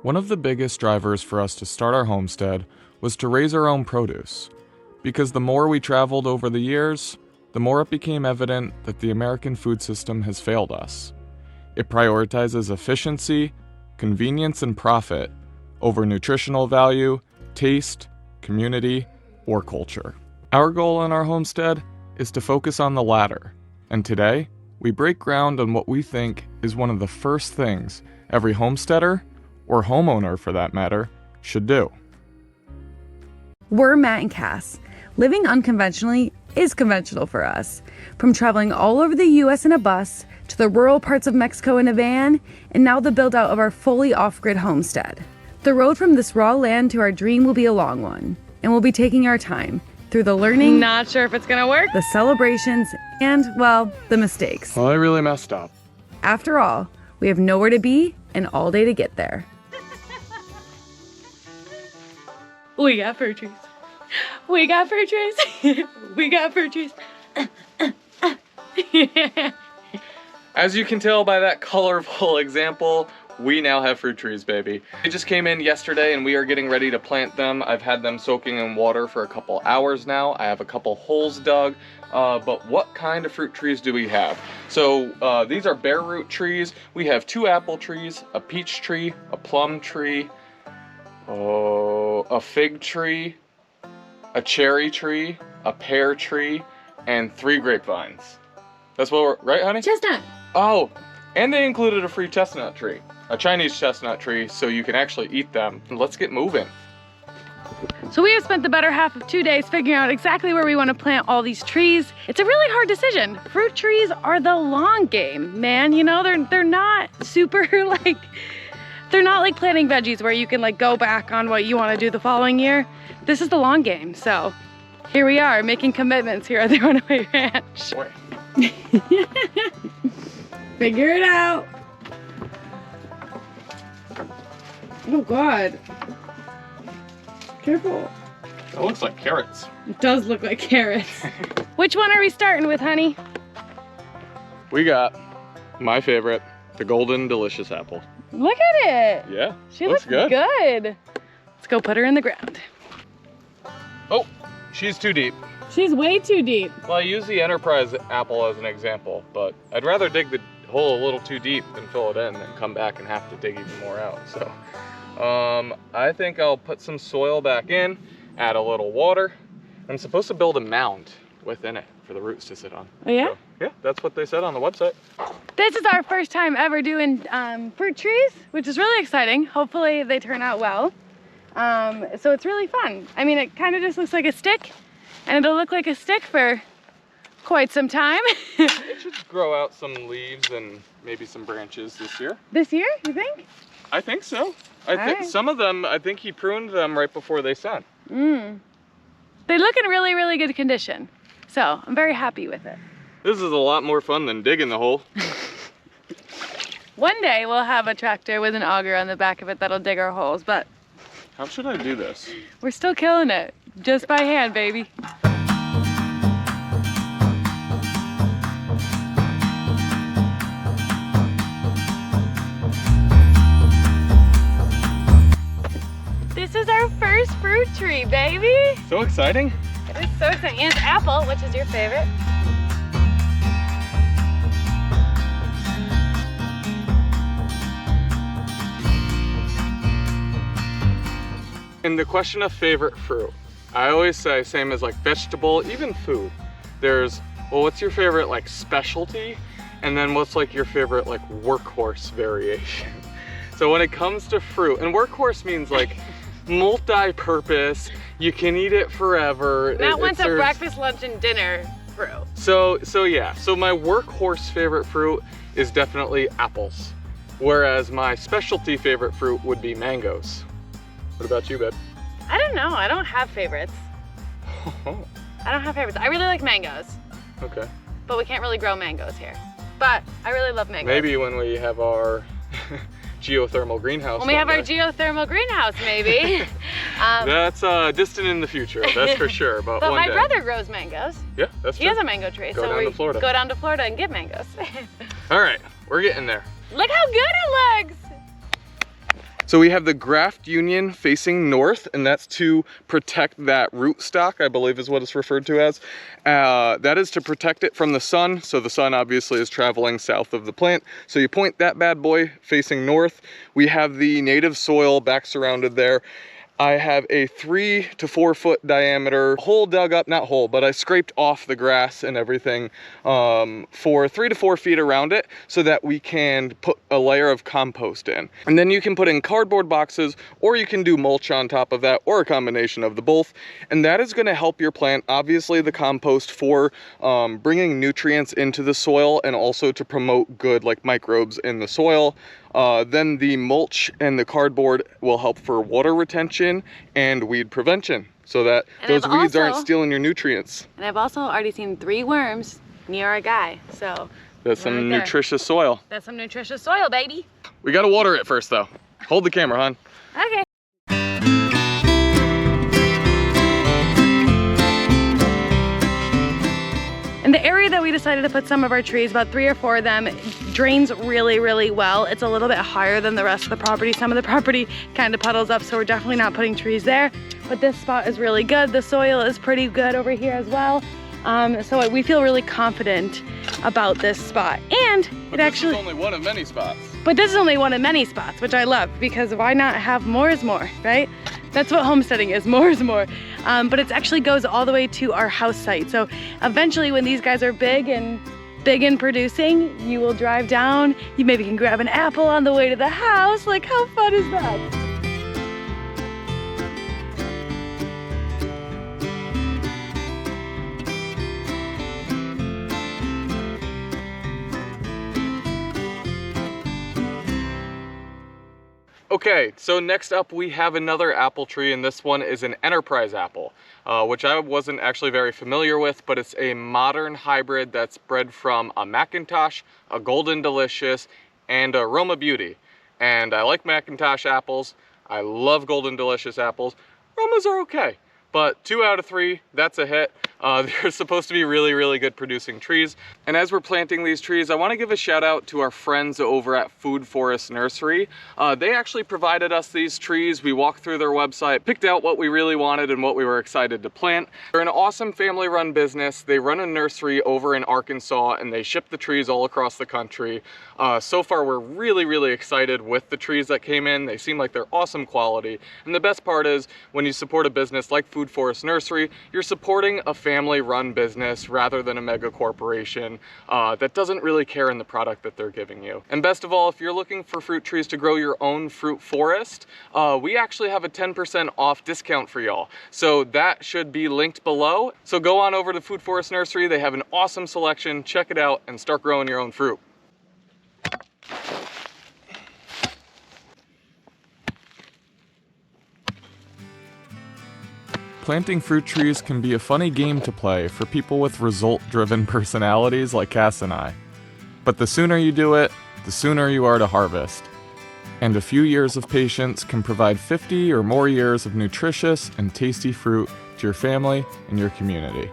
One of the biggest drivers for us to start our homestead was to raise our own produce, because the more we traveled over the years, the more it became evident that the American food system has failed us. It prioritizes efficiency, convenience, and profit over nutritional value, taste, community, or culture. Our goal in our homestead is to focus on the latter, and today, we break ground on what we think is one of the first things every homesteader, or homeowner for that matter, should do. We're Matt and Cass. Living unconventionally is conventional for us. From traveling all over the US in a bus, to the rural parts of Mexico in a van, and now the build out of our fully off-grid homestead. The road from this raw land to our dream will be a long one, and we'll be taking our time through the learning, not sure if it's gonna work, the celebrations, and, well, the mistakes. Well, I really messed up. After all, we have nowhere to be and all day to get there. We got fir trees. We got fir trees. We got fir trees. Yeah. As you can tell by that colorful example, we now have fruit trees, baby. They just came in yesterday and we are getting ready to plant them. I've had them soaking in water for a couple hours now. I have a couple holes dug, but what kind of fruit trees do we have? So these are bare root trees. We have 2 apple trees, a peach tree, a plum tree, a fig tree, a cherry tree, a pear tree, and 3 grapevines. That's what we're, right, honey? Chestnut. Oh, and they included a free chestnut tree, a Chinese chestnut tree, so you can actually eat them. Let's get moving. So we have spent the better half of 2 days figuring out exactly where we want to plant all these trees. It's a really hard decision. Fruit trees are the long game, man. You know, they're not super like, they're not like planting veggies where you can like go back on what you want to do the following year. This is the long game, so here we are making commitments here at the Runaway Ranch. Boy. Figure it out. Oh God. Careful. That looks like carrots. It does look like carrots. Which one are we starting with, honey? We got my favorite, the golden delicious apple. Look at it. Yeah, She looks good. Let's go put her in the ground. Oh, she's too deep. She's way too deep. Well, I use the Enterprise apple as an example, but I'd rather dig the hole a little too deep than fill it in and come back and have to dig even more out. So I think I'll put some soil back in, add a little water. I'm supposed to build a mound within it for the roots to sit on. Oh yeah? So, yeah, that's what they said on the website. This is our first time ever doing fruit trees, which is really exciting. Hopefully they turn out well. So it's really fun. I mean, it kind of just looks like a stick, and it'll look like a stick for quite some time. It should grow out some leaves and maybe some branches this year. This year, you think? I think so. I think right. some of them, I think he pruned them right before they sent. They look in really, really good condition. So I'm very happy with it. This is a lot more fun than digging the hole. One day we'll have a tractor with an auger on the back of it that'll dig our holes, but How should I do this? we're still killing it. Just by hand, baby. This is our first fruit tree, baby. So exciting. It is so exciting. And it's apple, which is your favorite. In the question of favorite fruit, I always say, same as like vegetable, even food. There's, well, what's your favorite like specialty? And then what's like your favorite like workhorse variation? So when it comes to fruit, and workhorse means like multi-purpose, you can eat it forever. Matt wants a breakfast, lunch, and dinner fruit. So yeah, so my workhorse favorite fruit is definitely apples. Whereas my specialty favorite fruit would be mangoes. What about you, babe? I don't know. I don't have favorites. I don't have favorites. I really like mangoes, Okay. but we can't really grow mangoes here. But I really love mangoes. Maybe when we have our geothermal greenhouse. When we have our one day. geothermal greenhouse, maybe. That's distant in the future, that's for sure. But But one my day. brother grows mangoes. Yeah, that's He true. has a mango tree. Go so down we to Florida. go down to Florida and get mangoes. All right, we're getting there. Look how good it looks. So we have the graft union facing north, and that's to protect that rootstock, I believe is what it's referred to as. That is to protect it from the sun. So the sun obviously is traveling south of the plant. So you point that bad boy facing north. We have the native soil back surrounded there. I have a 3 to 4 foot diameter hole dug up, not hole, but I scraped off the grass and everything for 3 to 4 feet around it so that we can put a layer of compost in. And then you can put in cardboard boxes, or you can do mulch on top of that, or a combination of the both. And that is gonna help your plant, obviously the compost for bringing nutrients into the soil and also to promote good like microbes in the soil. Then the mulch and the cardboard will help for water retention and weed prevention so that those weeds aren't stealing your nutrients. And I've also already seen 3 worms near our guy, so. That's some nutritious soil. That's some nutritious soil, baby. We gotta water it first though. Hold the camera, hon. Okay. And the area that we decided to put some of our trees, about 3 or 4 of them, drains really, really well. It's a little bit higher than the rest of the property. Some of the property kind of puddles up, so we're definitely not putting trees there. But this spot is really good. The soil is pretty good over here as well. So we feel really confident about this spot. And it actually— this is only one of many spots. But this is only one of many spots, which I love, because why not have more is more, right? That's what homesteading is, more is more. But it actually goes all the way to our house site. So eventually when these guys are big and producing, you will drive down, you maybe can grab an apple on the way to the house. Like, how fun is that? Okay, so next up we have another apple tree, and this one is an enterprise apple, which I wasn't actually very familiar with, but it's a modern hybrid that's bred from a Macintosh, a Golden Delicious, and a Roma Beauty. And I like Macintosh apples. I love Golden Delicious apples. Romas are okay, but 2 out of 3, that's a hit. They're supposed to be really, really good producing trees. And as we're planting these trees, I want to give a shout out to our friends over at Food Forest Nursery. They actually provided us these trees. We walked through their website, picked out what we really wanted and what we were excited to plant. They're an awesome family-run business. They run a nursery over in Arkansas, and they ship the trees all across the country. So far, we're really, really excited with the trees that came in. They seem like they're awesome quality. And the best part is, when you support a business like Food Forest Nursery, you're supporting a family-run business rather than a mega corporation that doesn't really care in the product that they're giving you. And best of all, if you're looking for fruit trees to grow your own fruit forest, we actually have a 10% off discount for y'all. So that should be linked below. So go on over to Food Forest Nursery. They have an awesome selection. Check it out and start growing your own fruit. Planting fruit trees can be a funny game to play for people with result-driven personalities like Cass and I. But the sooner you do it, the sooner you are to harvest. And a few years of patience can provide 50 or more years of nutritious and tasty fruit to your family and your community.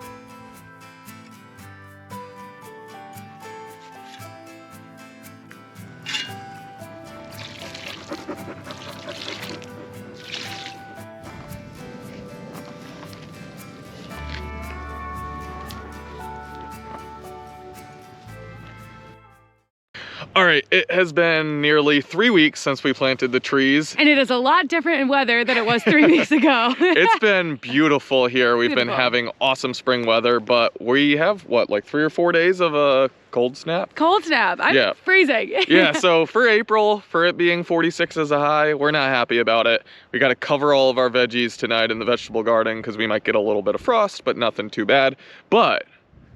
All right, it has been nearly 3 weeks since we planted the trees. And it is a lot different in weather than it was 3 weeks ago. It's been beautiful here. We've been having awesome spring weather, but we have, what, like 3 or 4 days of a cold snap? Cold snap. I'm freezing. Yeah, so for April, for it being 46 as a high, we're not happy about it. We got to cover all of our veggies tonight in the vegetable garden because we might get a little bit of frost, but nothing too bad. But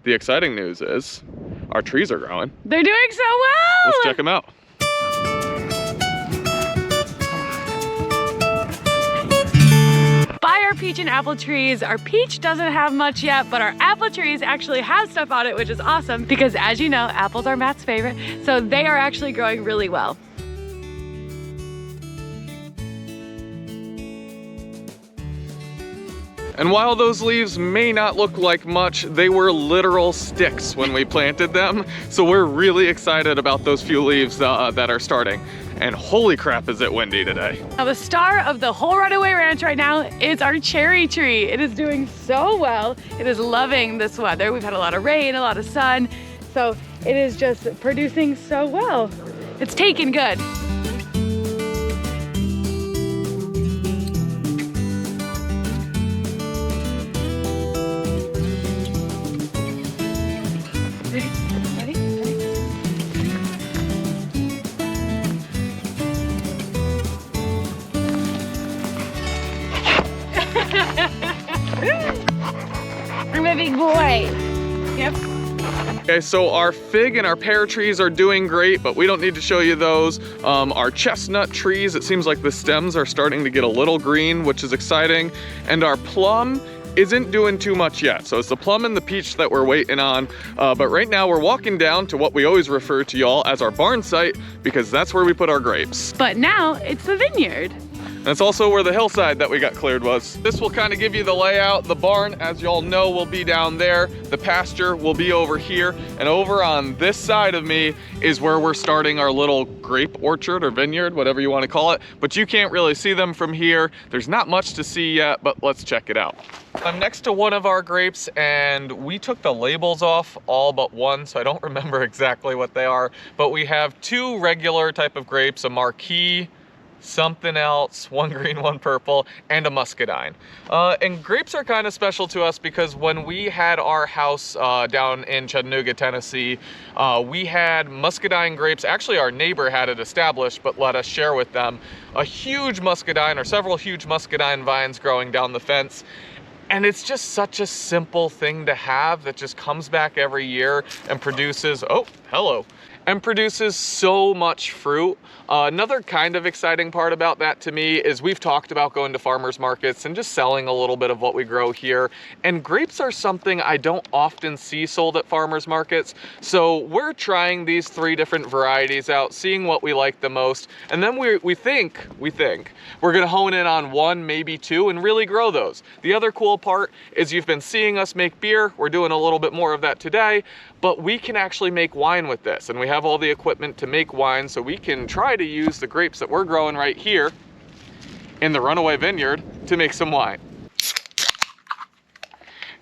the exciting news is our trees are growing. They're doing so well. Let's check them out. Buy our peach and apple trees. Our peach doesn't have much yet, but our apple trees actually have stuff on it, which is awesome because, as you know, apples are Matt's favorite. So they are actually growing really well. And while those leaves may not look like much, they were literal sticks when we planted them. So we're really excited about those few leaves that are starting. and holy crap is it windy today. Now the star of the whole Runaway Ranch right now is our cherry tree. It is doing so well. It is loving this weather. We've had a lot of rain, a lot of sun, so it is just producing so well. It's taken good. I'm a big boy. Yep. Okay, so our fig and our pear trees are doing great, but we don't need to show you those. Our chestnut trees, it seems like the stems are starting to get a little green, which is exciting. And our plum isn't doing too much yet. So it's the plum and the peach that we're waiting on. But right now we're walking down to what we always refer to y'all as our barn site, because that's where we put our grapes. But now it's the vineyard. That's also where the hillside that we got cleared was. This will kind of give you the layout. The barn, as y'all know, will be down there. The pasture will be over here. And over on this side of me is where we're starting our little grape orchard or vineyard, whatever you want to call it. But you can't really see them from here. There's not much to see yet, but let's check it out. I'm next to one of our grapes and we took the labels off, all but one, so I don't remember exactly what they are. But we have two regular type of grapes, a Marquis, something else, one green, one purple, and a muscadine. And grapes are kind of special to us because when we had our house down in Chattanooga, Tennessee, we had muscadine grapes. Actually, our neighbor had it established, but let us share with them a huge muscadine or several huge muscadine vines growing down the fence. And it's just such a simple thing to have that just comes back every year and produces, oh, hello, and produces so much fruit. Another kind of exciting part about that to me is we've talked about going to farmers markets and just selling a little bit of what we grow here. And grapes are something I don't often see sold at farmers markets. So we're trying these 3 different varieties out, seeing what we like the most. And then we think we're gonna hone in on 1, maybe 2, and really grow those. The other cool part is you've been seeing us make beer. We're doing a little bit more of that today, but we can actually make wine with this. And we have all the equipment to make wine, so we can try to use the grapes that we're growing right here in the Runaway Vineyard to make some wine.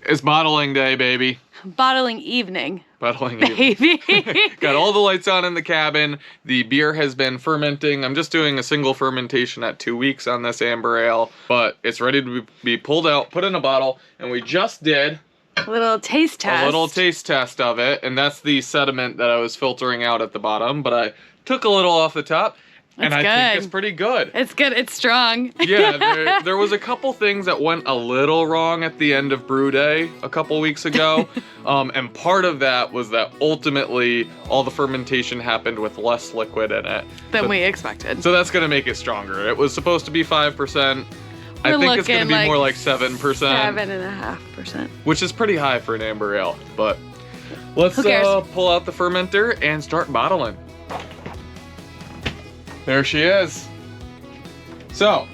It's bottling day, baby. Bottling evening. Bottling baby. Got all the lights on in the cabin. The beer has been fermenting. I'm just doing a single fermentation at 2 weeks on this amber ale, but it's ready to be pulled out, put in a bottle, and we just did a little taste test. A little taste test of it, and that's the sediment that I was filtering out at the bottom, but I took a little off the top, and I think it's pretty good. It's good, it's strong. Yeah, there was a couple things that went a little wrong at the end of brew day a couple weeks ago, and part of that was that ultimately all the fermentation happened with less liquid in it than we expected. So that's gonna make it stronger. It was supposed to be 5%. I think it's gonna be more like 7%. 7.5%. Which is pretty high for an amber ale, but let's pull out the fermenter and start bottling. There she is. So,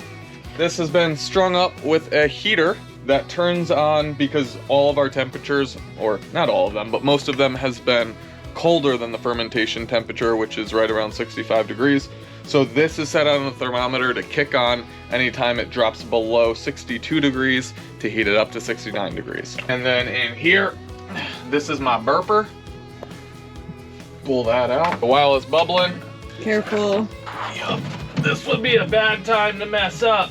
this has been strung up with a heater that turns on because all of our temperatures, or not all of them, but most of them has been colder than the fermentation temperature, which is right around 65 degrees. So this is set on the thermometer to kick on anytime it drops below 62 degrees to heat it up to 69 degrees. And then in here, this is my burper. Pull that out. While it's bubbling. Careful. Yup, this would be a bad time to mess up.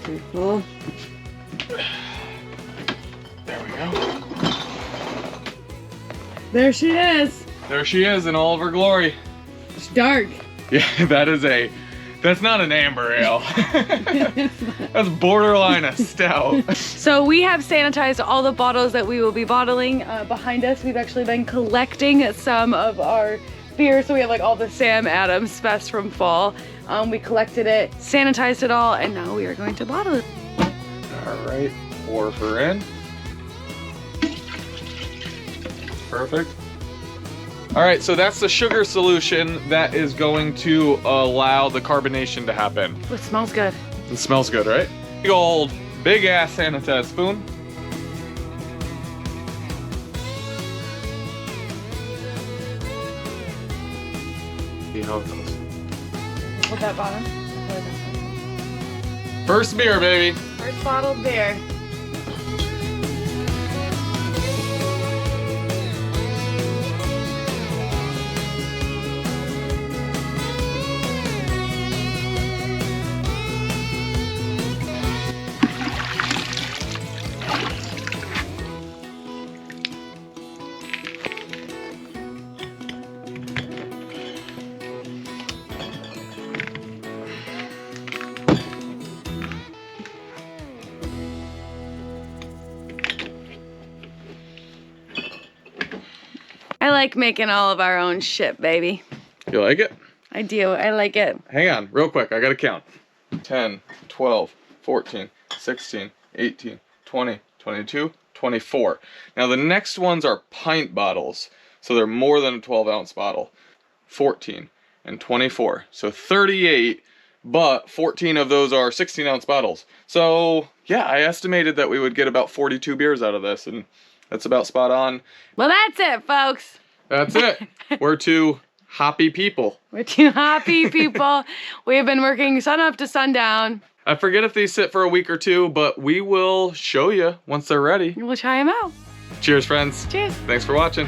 Careful. There we go. There she is. There she is in all of her glory. It's dark. Yeah, that's not an amber ale. That's borderline a stout. So we have sanitized all the bottles that we will be bottling. Behind us, we've actually been collecting some of our beer. So we have like all the Sam Adams best from fall. We collected it, sanitized it all, and now we are going to bottle it. All right, pour her in. Perfect. All right, so that's the sugar solution that is going to allow the carbonation to happen. It smells good. It smells good, right? Big old, big ass sanitized spoon. See how it goes. that bottom. First beer, baby. First bottled beer. I like making all of our own shit, baby. You like it? I do. I like it. Hang on, real quick. I gotta count. 10, 12, 14, 16, 18, 20, 22, 24. Now the next ones are pint bottles. So they're more than a 12-ounce bottle. 14 and 24. So 38, but 14 of those are 16-ounce bottles. So yeah, I estimated that we would get about 42 beers out of this, and that's about spot on. Well, that's it, folks. That's it. We're two hoppy people. We're two happy people. We've been working sun up to sundown. I forget if these sit for a week or two, but we will show you once they're ready. We'll try them out. Cheers, friends. Cheers. Thanks for watching.